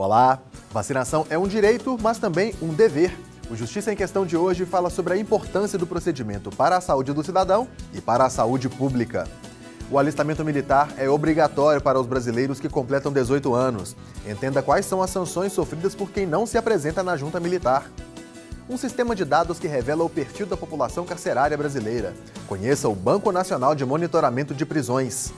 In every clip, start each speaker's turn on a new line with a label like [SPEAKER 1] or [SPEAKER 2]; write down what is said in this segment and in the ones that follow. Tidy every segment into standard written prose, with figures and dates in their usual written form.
[SPEAKER 1] Olá! Vacinação é um direito, mas também um dever. O Justiça em Questão de hoje fala sobre a importância do procedimento para a saúde do cidadão e para a saúde pública. O alistamento militar é obrigatório para os brasileiros que completam 18 anos. Entenda quais são as sanções sofridas por quem não se apresenta na junta militar. Um sistema de dados que revela o perfil da população carcerária brasileira. Conheça o Banco Nacional de Monitoramento de Prisões.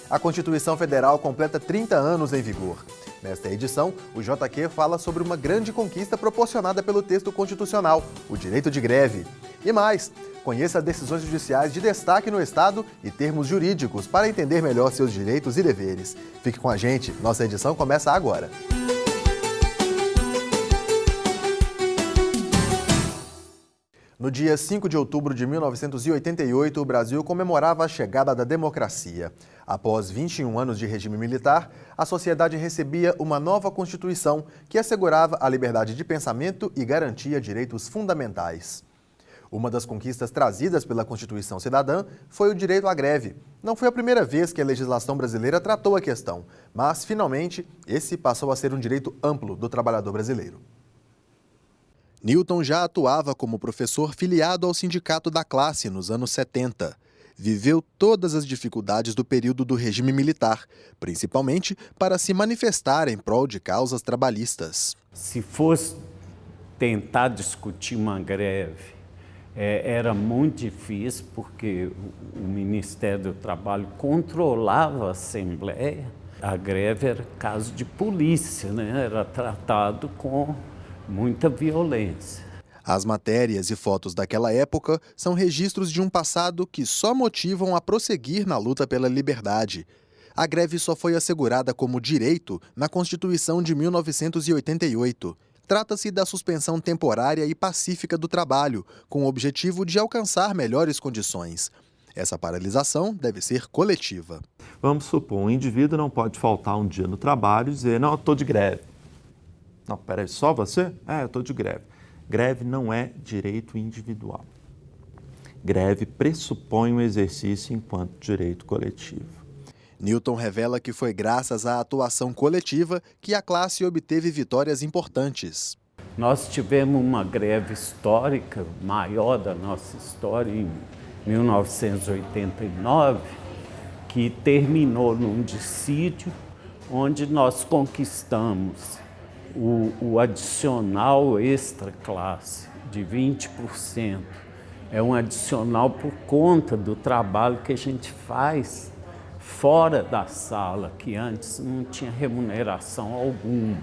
[SPEAKER 1] A Constituição Federal completa 30 anos em vigor. Nesta edição, o JQ fala sobre uma grande conquista proporcionada pelo texto constitucional, o direito de greve. E mais, conheça decisões judiciais de destaque no Estado e termos jurídicos para entender melhor seus direitos e deveres. Fique com a gente, nossa edição começa agora. No dia 5 de outubro de 1988, o Brasil comemorava a chegada da democracia. Após 21 anos de regime militar, a sociedade recebia uma nova Constituição que assegurava a liberdade de pensamento e garantia direitos fundamentais. Uma das conquistas trazidas pela Constituição Cidadã foi o direito à greve. Não foi a primeira vez que a legislação brasileira tratou a questão, mas, finalmente, esse passou a ser um direito amplo do trabalhador brasileiro. Newton já atuava como professor filiado ao Sindicato da Classe nos anos 70. Viveu todas as dificuldades do período do regime militar, principalmente para se manifestar em prol de causas trabalhistas.
[SPEAKER 2] Se fosse tentar discutir uma greve, era muito difícil, porque o Ministério do Trabalho controlava a Assembleia. A greve era caso de polícia, né? Era tratado com muita violência.
[SPEAKER 1] As matérias e fotos daquela época são registros de um passado que só motivam a prosseguir na luta pela liberdade. A greve só foi assegurada como direito na Constituição de 1988. Trata-se da suspensão temporária e pacífica do trabalho, com o objetivo de alcançar melhores condições. Essa paralisação deve ser coletiva.
[SPEAKER 3] Vamos supor, um indivíduo não pode faltar um dia no trabalho e dizer, não, eu estou de greve. Não, peraí, só você? Eu estou de greve. Greve não é direito individual. Greve pressupõe um exercício enquanto direito coletivo.
[SPEAKER 1] Newton revela que foi graças à atuação coletiva que a classe obteve vitórias importantes.
[SPEAKER 2] Nós tivemos uma greve histórica, maior da nossa história, em 1989, que terminou num dissídio, onde nós conquistamos o adicional extra-classe de 20%. É um adicional por conta do trabalho que a gente faz fora da sala, que antes não tinha remuneração alguma.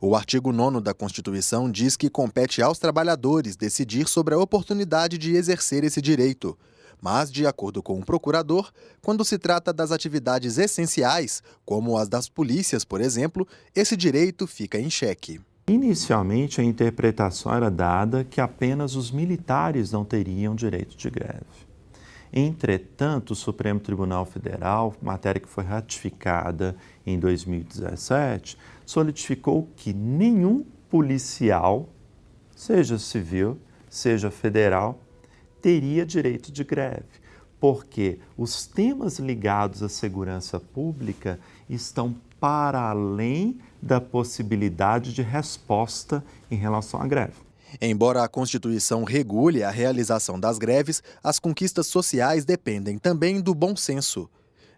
[SPEAKER 1] O artigo 9º da Constituição diz que compete aos trabalhadores decidir sobre a oportunidade de exercer esse direito. Mas, de acordo com o procurador, quando se trata das atividades essenciais, como as das polícias, por exemplo, esse direito fica em xeque.
[SPEAKER 3] Inicialmente, a interpretação era dada que apenas os militares não teriam direito de greve. Entretanto, o Supremo Tribunal Federal, matéria que foi ratificada em 2017, solidificou que nenhum policial, seja civil, seja federal, teria direito de greve, porque os temas ligados à segurança pública estão para além da possibilidade de resposta em relação à greve.
[SPEAKER 1] Embora a Constituição regule a realização das greves, as conquistas sociais dependem também do bom senso.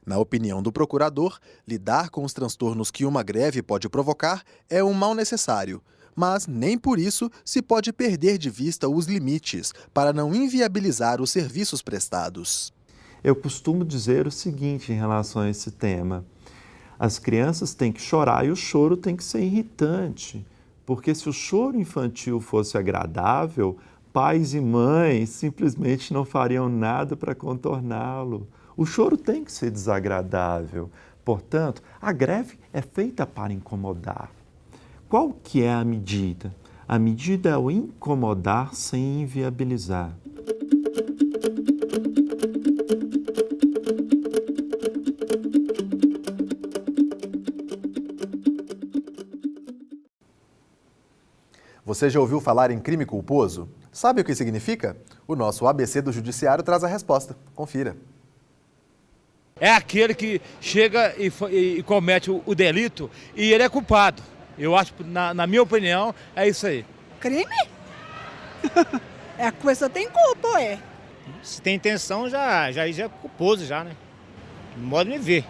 [SPEAKER 1] Na opinião do procurador, lidar com os transtornos que uma greve pode provocar é um mal necessário. Mas nem por isso se pode perder de vista os limites para não inviabilizar os serviços prestados.
[SPEAKER 3] Eu costumo dizer o seguinte em relação a esse tema. As crianças têm que chorar e o choro tem que ser irritante, porque se o choro infantil fosse agradável, pais e mães simplesmente não fariam nada para contorná-lo. O choro tem que ser desagradável. Portanto, a greve é feita para incomodar. Qual que é a medida? A medida é o incomodar sem inviabilizar.
[SPEAKER 1] Você já ouviu falar em crime culposo? Sabe o que significa? O nosso ABC do Judiciário traz a resposta. Confira.
[SPEAKER 4] É aquele que chega e comete o delito e ele é culpado. Eu acho, na minha opinião, é isso aí.
[SPEAKER 5] Crime? É a coisa tem culpa, é.
[SPEAKER 6] Se tem intenção, já é culposo já, né? No modo de me ver.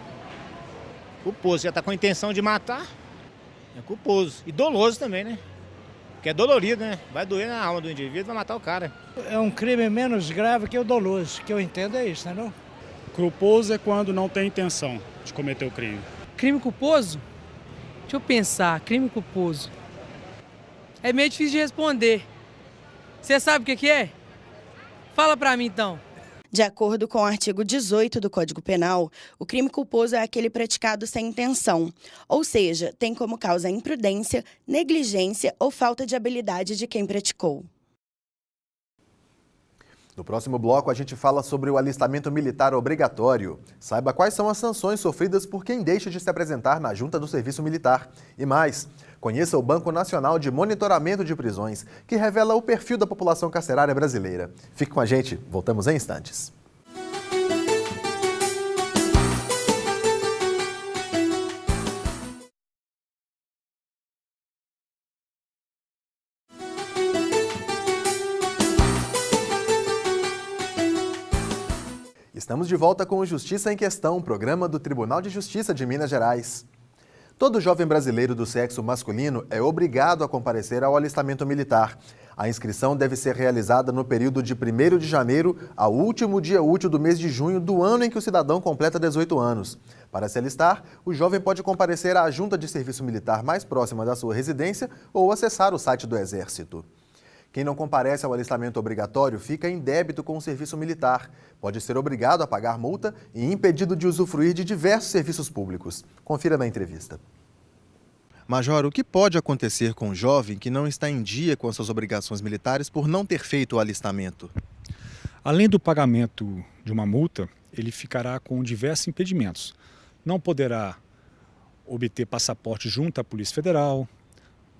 [SPEAKER 6] Culposo, já tá com a intenção de matar, é culposo. E doloso também, né? Porque é dolorido, né? Vai doer na alma do indivíduo, vai matar o cara.
[SPEAKER 7] É um crime menos grave que o doloso, que eu entendo é isso, não é?
[SPEAKER 8] Culposo é quando não tem intenção de cometer o crime.
[SPEAKER 9] Crime culposo? Deixa eu pensar, crime culposo. É meio difícil de responder. Você sabe o que é? Fala pra mim então.
[SPEAKER 10] De acordo com o artigo 18 do Código Penal, o crime culposo é aquele praticado sem intenção, ou seja, tem como causa imprudência, negligência ou falta de habilidade de quem praticou.
[SPEAKER 1] No próximo bloco, a gente fala sobre o alistamento militar obrigatório. Saiba quais são as sanções sofridas por quem deixa de se apresentar na Junta do Serviço Militar. E mais, conheça o Banco Nacional de Monitoramento de Prisões, que revela o perfil da população carcerária brasileira. Fique com a gente, voltamos em instantes. Estamos de volta com o Justiça em Questão, programa do Tribunal de Justiça de Minas Gerais. Todo jovem brasileiro do sexo masculino é obrigado a comparecer ao alistamento militar. A inscrição deve ser realizada no período de 1º de janeiro ao último dia útil do mês de junho do ano em que o cidadão completa 18 anos. Para se alistar, o jovem pode comparecer à junta de serviço militar mais próxima da sua residência ou acessar o site do Exército. Quem não comparece ao alistamento obrigatório fica em débito com o serviço militar. Pode ser obrigado a pagar multa e impedido de usufruir de diversos serviços públicos. Confira na entrevista. Major, o que pode acontecer com um jovem que não está em dia com as suas obrigações militares por não ter feito o alistamento?
[SPEAKER 8] Além do pagamento de uma multa, ele ficará com diversos impedimentos. Não poderá obter passaporte junto à Polícia Federal,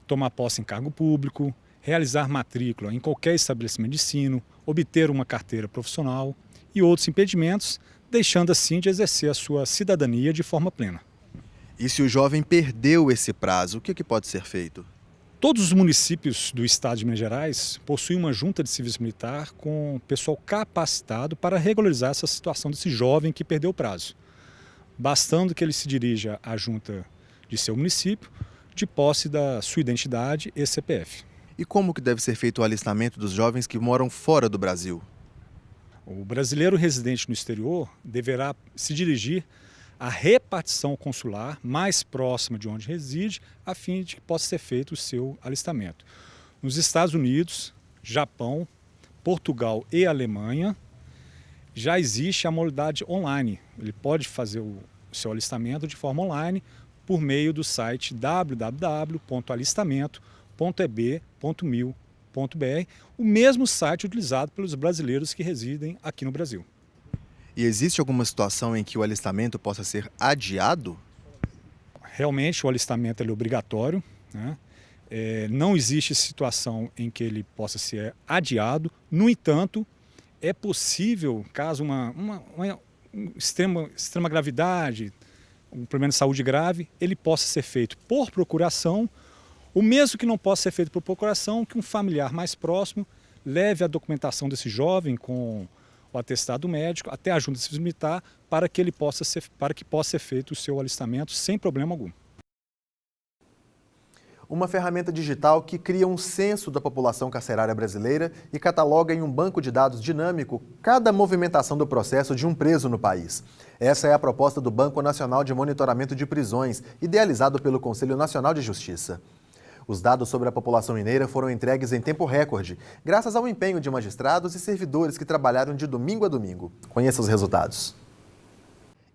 [SPEAKER 8] tomar posse em cargo público, realizar matrícula em qualquer estabelecimento de ensino, obter uma carteira profissional e outros impedimentos, deixando assim de exercer a sua cidadania de forma plena.
[SPEAKER 1] E se o jovem perdeu esse prazo, o que pode ser feito?
[SPEAKER 8] Todos os municípios do estado de Minas Gerais possuem uma junta de serviço militar com pessoal capacitado para regularizar essa situação desse jovem que perdeu o prazo. Bastando que ele se dirija à junta de seu município, de posse da sua identidade e CPF.
[SPEAKER 1] E como que deve ser feito o alistamento dos jovens que moram fora do Brasil?
[SPEAKER 8] O brasileiro residente no exterior deverá se dirigir à repartição consular mais próxima de onde reside, a fim de que possa ser feito o seu alistamento. Nos Estados Unidos, Japão, Portugal e Alemanha, já existe a modalidade online. Ele pode fazer o seu alistamento de forma online por meio do site www.alistamento.eb.mil.br, o mesmo site utilizado pelos brasileiros que residem aqui no Brasil.
[SPEAKER 1] E existe alguma situação em que o alistamento possa ser adiado?
[SPEAKER 8] Realmente o alistamento é obrigatório, né? Não existe situação em que ele possa ser adiado. No entanto, é possível, caso uma extrema gravidade, um problema de saúde grave, ele possa ser feito por procuração, o mesmo que não possa ser feito por procuração, que um familiar mais próximo leve a documentação desse jovem com o atestado médico até a junta de serviço militar para que possa ser feito o seu alistamento sem problema algum.
[SPEAKER 1] Uma ferramenta digital que cria um censo da população carcerária brasileira e cataloga em um banco de dados dinâmico cada movimentação do processo de um preso no país. Essa é a proposta do Banco Nacional de Monitoramento de Prisões, idealizado pelo Conselho Nacional de Justiça. Os dados sobre a população mineira foram entregues em tempo recorde, graças ao empenho de magistrados e servidores que trabalharam de domingo a domingo. Conheça os resultados.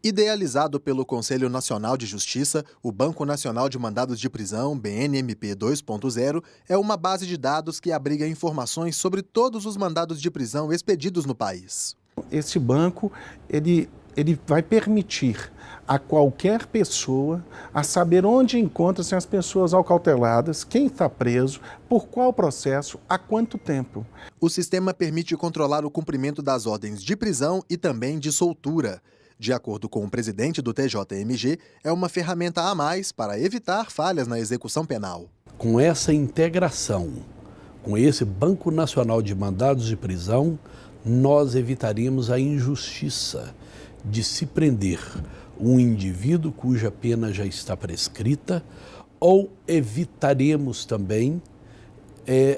[SPEAKER 1] Idealizado pelo Conselho Nacional de Justiça, o Banco Nacional de Mandados de Prisão, BNMP 2.0, é uma base de dados que abriga informações sobre todos os mandados de prisão expedidos no país.
[SPEAKER 11] Esse banco, ele vai permitir a qualquer pessoa a saber onde encontram-se as pessoas acauteladas, quem está preso, por qual processo, há quanto tempo.
[SPEAKER 1] O sistema permite controlar o cumprimento das ordens de prisão e também de soltura. De acordo com o presidente do TJMG, é uma ferramenta a mais para evitar falhas na execução penal.
[SPEAKER 12] Com essa integração, com esse Banco Nacional de Mandados de Prisão, nós evitaríamos a injustiça de se prender um indivíduo cuja pena já está prescrita, ou evitaremos também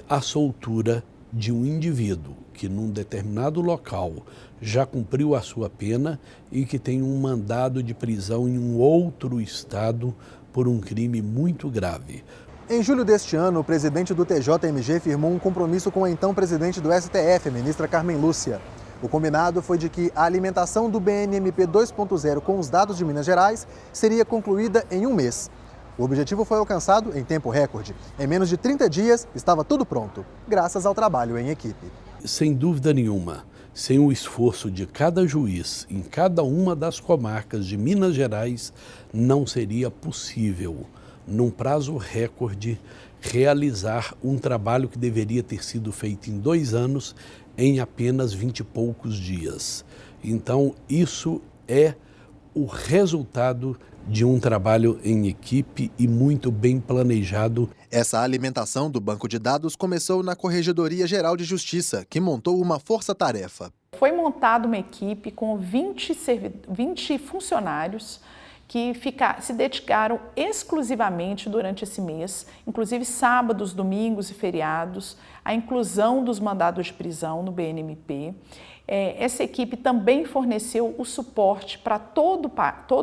[SPEAKER 12] a soltura de um indivíduo que num determinado local já cumpriu a sua pena e que tem um mandado de prisão em um outro estado por um crime muito grave.
[SPEAKER 1] Em julho deste ano, o presidente do TJMG firmou um compromisso com a então presidente do STF, a ministra Carmen Lúcia. O combinado foi de que a alimentação do BNMP 2.0 com os dados de Minas Gerais seria concluída em um mês. O objetivo foi alcançado em tempo recorde. Em menos de 30 dias, estava tudo pronto, graças ao trabalho em equipe.
[SPEAKER 12] Sem dúvida nenhuma, sem o esforço de cada juiz em cada uma das comarcas de Minas Gerais, não seria possível, num prazo recorde, realizar um trabalho que deveria ter sido feito em 2 anos em apenas 20 e poucos dias. Então, isso é o resultado de um trabalho em equipe e muito bem planejado.
[SPEAKER 1] Essa alimentação do banco de dados começou na Corregedoria Geral de Justiça, que montou uma força-tarefa.
[SPEAKER 13] Foi montada uma equipe com 20 funcionários que se dedicaram exclusivamente durante esse mês, inclusive sábados, domingos e feriados, à inclusão dos mandados de prisão no BNMP. Essa equipe também forneceu o suporte para todo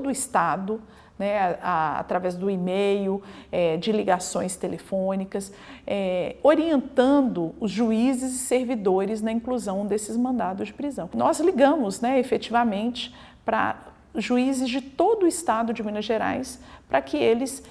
[SPEAKER 13] o Estado, né, através do e-mail, de ligações telefônicas, orientando os juízes e servidores na inclusão desses mandados de prisão. Nós ligamos, né, efetivamente para juízes de todo o Estado de Minas Gerais para que eles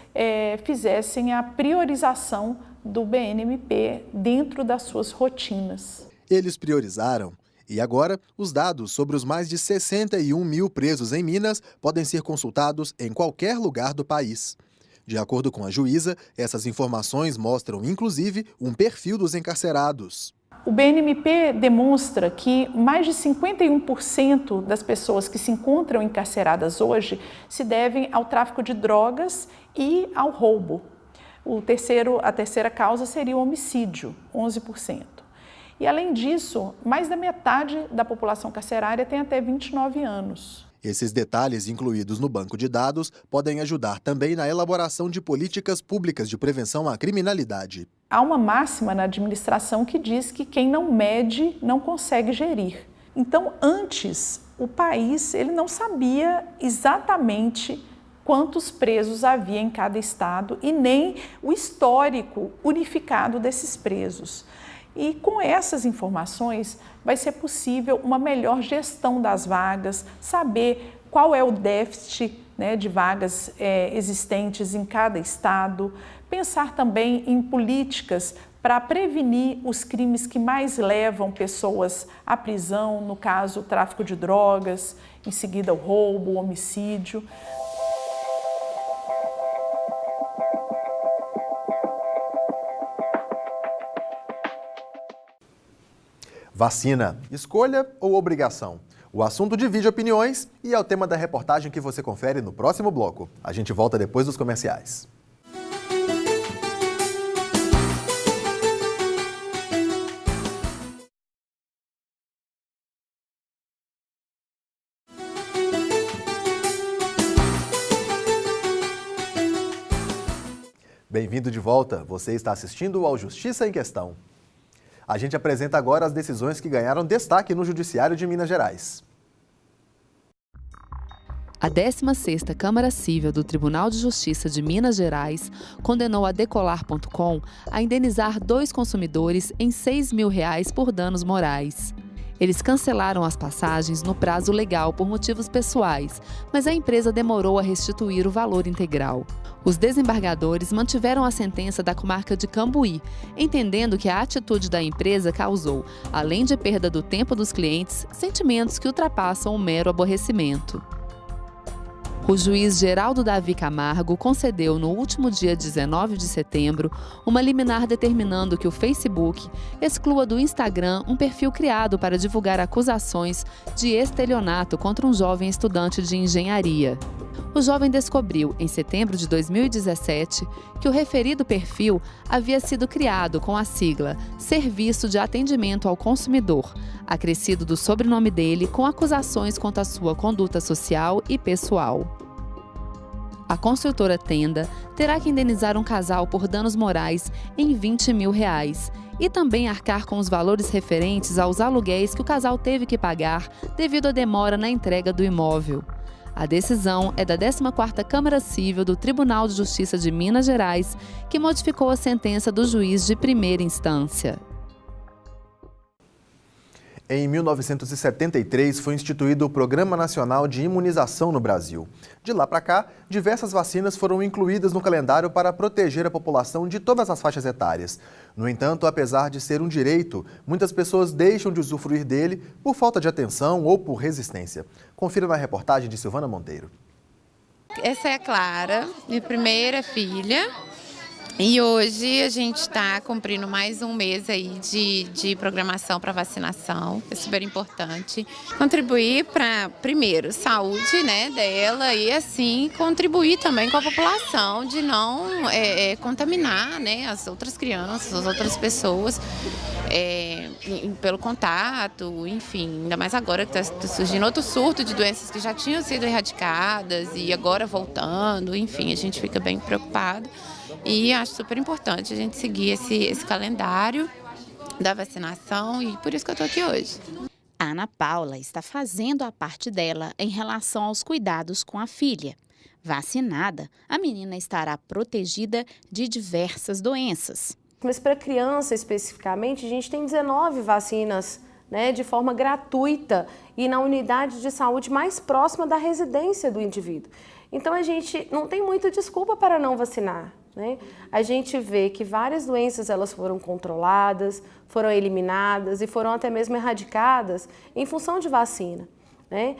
[SPEAKER 13] fizessem a priorização do BNMP dentro das suas rotinas.
[SPEAKER 1] Eles priorizaram. E agora, os dados sobre os mais de 61 mil presos em Minas podem ser consultados em qualquer lugar do país. De acordo com a juíza, essas informações mostram, inclusive, um perfil dos encarcerados.
[SPEAKER 13] O BNMP demonstra que mais de 51% das pessoas que se encontram encarceradas hoje se devem ao tráfico de drogas e ao roubo. A terceira causa seria o homicídio, 11%. E, além disso, mais da metade da população carcerária tem até 29 anos.
[SPEAKER 1] Esses detalhes incluídos no banco de dados podem ajudar também na elaboração de políticas públicas de prevenção à criminalidade.
[SPEAKER 13] Há uma máxima na administração que diz que quem não mede não consegue gerir. Então, antes, o país não sabia exatamente quantos presos havia em cada estado e nem o histórico unificado desses presos. E com essas informações vai ser possível uma melhor gestão das vagas, saber qual é o déficit, né, de vagas existentes em cada estado, pensar também em políticas para prevenir os crimes que mais levam pessoas à prisão, no caso o tráfico de drogas, em seguida o roubo, o homicídio.
[SPEAKER 1] Vacina, escolha ou obrigação? O assunto divide opiniões e é o tema da reportagem que você confere no próximo bloco. A gente volta depois dos comerciais. Bem-vindo de volta. Você está assistindo ao Justiça em Questão. A gente apresenta agora as decisões que ganharam destaque no Judiciário de Minas Gerais.
[SPEAKER 14] A 16ª Câmara Cível do Tribunal de Justiça de Minas Gerais condenou a Decolar.com a indenizar 2 consumidores em R$ 6.000 por danos morais. Eles cancelaram as passagens no prazo legal por motivos pessoais, mas a empresa demorou a restituir o valor integral. Os desembargadores mantiveram a sentença da comarca de Cambuí, entendendo que a atitude da empresa causou, além de perda do tempo dos clientes, sentimentos que ultrapassam o mero aborrecimento. O juiz Geraldo Davi Camargo concedeu no último dia 19 de setembro uma liminar determinando que o Facebook exclua do Instagram um perfil criado para divulgar acusações de estelionato contra um jovem estudante de engenharia. O jovem descobriu, em setembro de 2017, que o referido perfil havia sido criado com a sigla Serviço de Atendimento ao Consumidor, acrescido do sobrenome dele com acusações contra a sua conduta social e pessoal. A construtora Tenda terá que indenizar um casal por danos morais em R$20 mil e também arcar com os valores referentes aos aluguéis que o casal teve que pagar devido à demora na entrega do imóvel. A decisão é da 14ª Câmara Civil do Tribunal de Justiça de Minas Gerais, que modificou a sentença do juiz de primeira instância.
[SPEAKER 1] Em 1973, foi instituído o Programa Nacional de Imunização no Brasil. De lá para cá, diversas vacinas foram incluídas no calendário para proteger a população de todas as faixas etárias. No entanto, apesar de ser um direito, muitas pessoas deixam de usufruir dele por falta de atenção ou por resistência. Confira na reportagem de Silvana Monteiro.
[SPEAKER 15] Essa é a Clara, minha primeira filha. E hoje a gente está cumprindo mais um mês aí de programação para vacinação, é super importante. Contribuir para, primeiro, saúde, né, dela e assim contribuir também com a população de não contaminar, né, as outras crianças, as outras pessoas pelo contato, enfim, ainda mais agora que está surgindo outro surto de doenças que já tinham sido erradicadas e agora voltando, enfim, a gente fica bem preocupado. E acho super importante a gente seguir esse calendário da vacinação e por isso que eu estou aqui hoje.
[SPEAKER 16] A Ana Paula está fazendo a parte dela em relação aos cuidados com a filha. Vacinada, a menina estará protegida de diversas doenças.
[SPEAKER 17] Mas para criança especificamente, a gente tem 19 vacinas, né, de forma gratuita e na unidade de saúde mais próxima da residência do indivíduo. Então a gente não tem muita desculpa para não vacinar. Né? A gente vê que várias doenças elas foram controladas, foram eliminadas e foram até mesmo erradicadas em função de vacina. Né?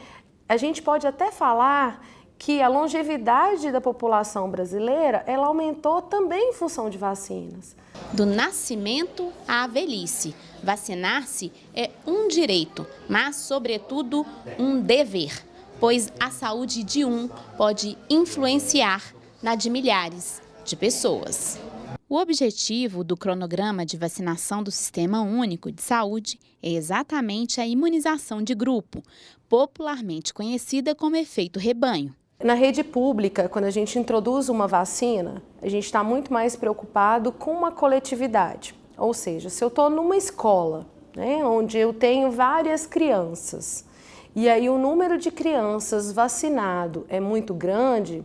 [SPEAKER 17] A gente pode até falar que a longevidade da população brasileira ela aumentou também em função de vacinas.
[SPEAKER 16] Do nascimento à velhice, vacinar-se é um direito, mas, sobretudo, um dever, pois a saúde de um pode influenciar na de milhares de pessoas. O objetivo do cronograma de vacinação do Sistema Único de Saúde é exatamente a imunização de grupo, popularmente conhecida como efeito rebanho.
[SPEAKER 17] Na rede pública, quando a gente introduz uma vacina, a gente está muito mais preocupado com uma coletividade. Ou seja, se eu estou numa escola, né, onde eu tenho várias crianças, e aí o número de crianças vacinado é muito grande,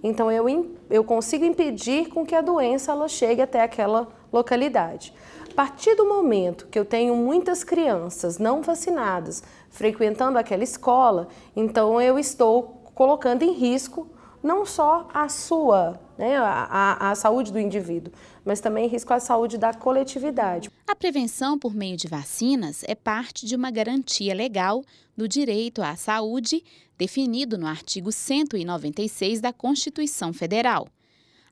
[SPEAKER 17] então eu consigo impedir com que a doença ela chegue até aquela localidade. A partir do momento que eu tenho muitas crianças não vacinadas frequentando aquela escola, então eu estou colocando em risco não só a sua, né, a saúde do indivíduo, mas também em risco a saúde da coletividade.
[SPEAKER 16] A prevenção por meio de vacinas é parte de uma garantia legal do direito à saúde, definido no artigo 196 da Constituição Federal.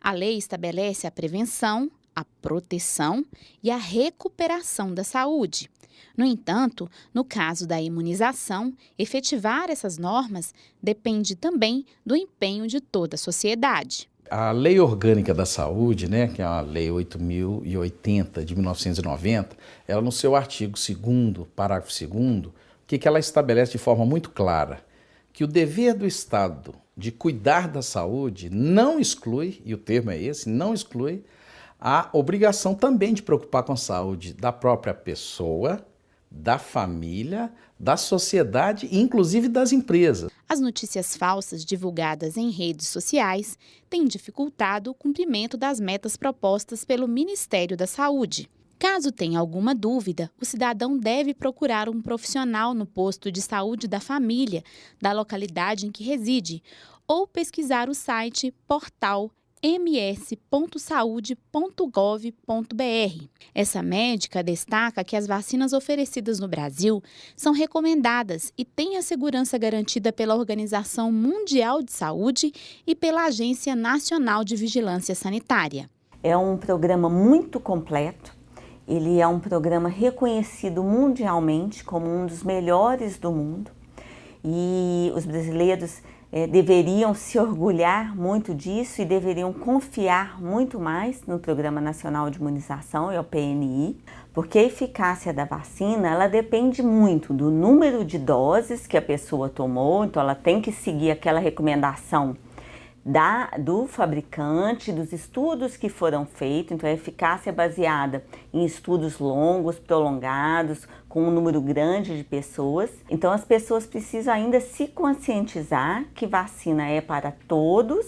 [SPEAKER 16] A lei estabelece a prevenção, a proteção e a recuperação da saúde. No entanto, no caso da imunização, efetivar essas normas depende também do empenho de toda a sociedade.
[SPEAKER 18] A Lei Orgânica da Saúde, né, que é a Lei 8.080 de 1990, ela no seu artigo 2º, parágrafo 2º, o que ela estabelece de forma muito clara? Que o dever do Estado de cuidar da saúde não exclui, e o termo é esse, não exclui, a obrigação também de preocupar com a saúde da própria pessoa, da família, da sociedade e inclusive das empresas.
[SPEAKER 16] As notícias falsas divulgadas em redes sociais têm dificultado o cumprimento das metas propostas pelo Ministério da Saúde. Caso tenha alguma dúvida, o cidadão deve procurar um profissional no posto de saúde da família, da localidade em que reside, ou pesquisar o site Portal oms.saude.gov.br. Essa médica destaca que as vacinas oferecidas no Brasil são recomendadas e têm a segurança garantida pela Organização Mundial de Saúde e pela Agência Nacional de Vigilância Sanitária.
[SPEAKER 19] É um programa muito completo. Ele é um programa reconhecido mundialmente como um dos melhores do mundo. E os brasileiros deveriam se orgulhar muito disso e deveriam confiar muito mais no Programa Nacional de Imunização, é o PNI, porque a eficácia da vacina ela depende muito do número de doses que a pessoa tomou, então ela tem que seguir aquela recomendação do fabricante, dos estudos que foram feitos. Então a eficácia é baseada em estudos longos, prolongados, com um número grande de pessoas. Então as pessoas precisam ainda se conscientizar que vacina é para todos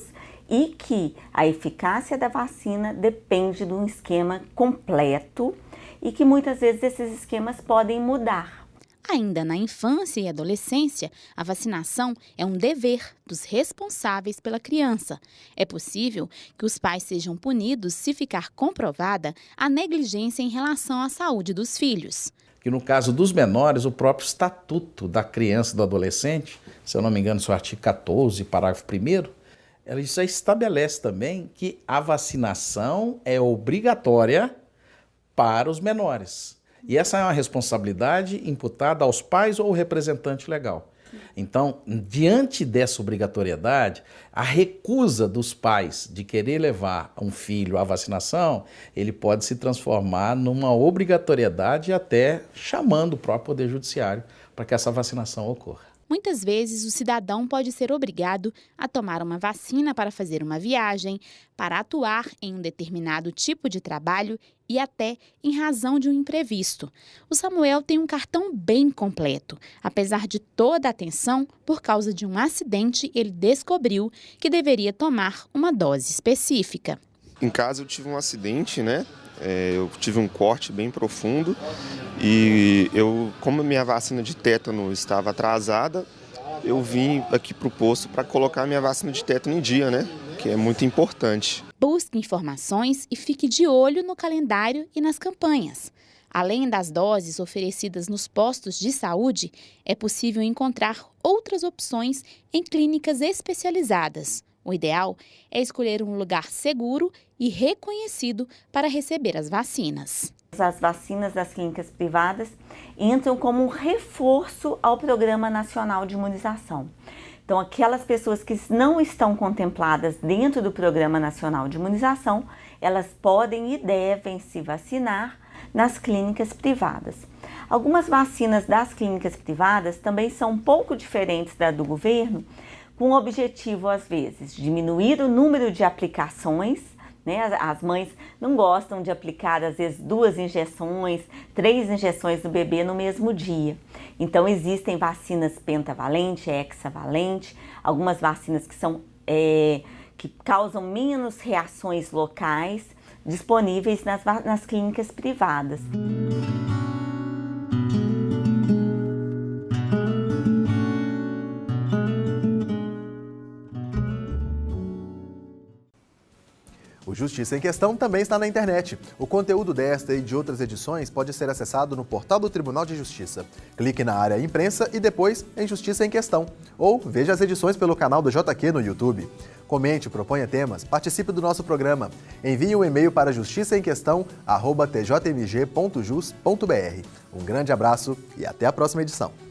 [SPEAKER 19] e que a eficácia da vacina depende de um esquema completo e que muitas vezes esses esquemas podem mudar.
[SPEAKER 16] Ainda na infância e adolescência, a vacinação é um dever dos responsáveis pela criança. É possível que os pais sejam punidos se ficar comprovada a negligência em relação à saúde dos filhos.
[SPEAKER 18] Que no caso dos menores, o próprio Estatuto da Criança e do Adolescente, se eu não me engano, seu artigo 14, parágrafo 1º, ela já estabelece também que a vacinação é obrigatória para os menores. E essa é uma responsabilidade imputada aos pais ou ao representante legal. Então, diante dessa obrigatoriedade, a recusa dos pais de querer levar um filho à vacinação, ele pode se transformar numa obrigatoriedade até chamando o próprio Poder Judiciário para que essa vacinação ocorra.
[SPEAKER 16] Muitas vezes, o cidadão pode ser obrigado a tomar uma vacina para fazer uma viagem, para atuar em um determinado tipo de trabalho e até em razão de um imprevisto. O Samuel tem um cartão bem completo. Apesar de toda a atenção, por causa de um acidente, ele descobriu que deveria tomar uma dose específica.
[SPEAKER 20] Em casa eu tive um acidente, né? Eu tive um corte bem profundo e como a minha vacina de tétano estava atrasada, eu vim aqui para o posto para colocar a minha vacina de tétano em dia, né? Que é muito importante.
[SPEAKER 16] Busque informações e fique de olho no calendário e nas campanhas. Além das doses oferecidas nos postos de saúde, é possível encontrar outras opções em clínicas especializadas. O ideal é escolher um lugar seguro e reconhecido para receber as vacinas.
[SPEAKER 19] As vacinas das clínicas privadas entram como um reforço ao Programa Nacional de Imunização. Então, aquelas pessoas que não estão contempladas dentro do Programa Nacional de Imunização, elas podem e devem se vacinar nas clínicas privadas. Algumas vacinas das clínicas privadas também são um pouco diferentes da do governo, com o objetivo, às vezes, diminuir o número de aplicações, né? As mães não gostam de aplicar, às vezes, 2 injeções, 3 injeções do bebê no mesmo dia. Então, existem vacinas pentavalente, hexavalente, algumas vacinas que causam menos reações locais, disponíveis nas clínicas privadas.
[SPEAKER 1] O Justiça em Questão também está na internet. O conteúdo desta e de outras edições pode ser acessado no portal do Tribunal de Justiça. Clique na área Imprensa e depois em Justiça em Questão. Ou veja as edições pelo canal do JQ no YouTube. Comente, proponha temas, participe do nosso programa. Envie um e-mail para justiçaemquestão@tjmg.jus.br. Um grande abraço e até a próxima edição.